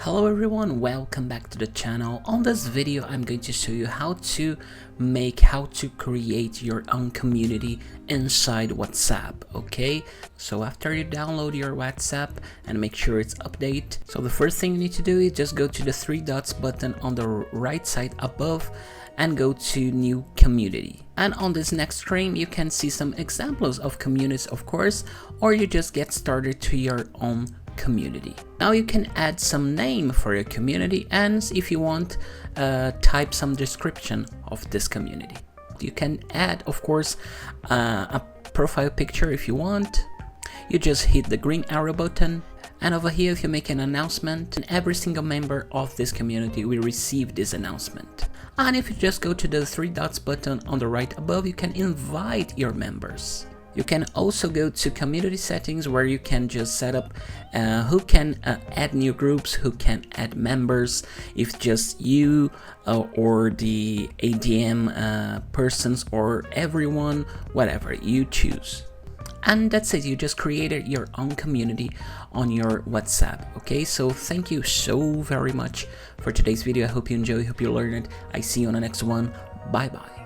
Hello everyone, welcome back to the channel. On this video I'm going to show you how to create your own community inside WhatsApp. Okay, so after you download your WhatsApp and make sure it's updated, so the first thing you need to do is just go to the three dots button on the right side above and go to new community. And on this next screen you can see some examples of communities, of course, or you just get started to your own community. Now you can add some name for your community, and if you want, type some description of this community. You can add, of course, a profile picture if you want. You just hit the green arrow button, and over here if you make an announcement, and every single member of this community will receive this announcement. And if you just go to the three dots button on the right above, you can invite your members. You can also go to community settings, where you can just set up who can add new groups, who can add members, if just you or the ADM persons, or everyone, whatever you choose. And that's it, you just created your own community on your WhatsApp. Okay, so thank you so very much for today's video. I hope you enjoy, hope you learned it. I see you on the next one. Bye bye.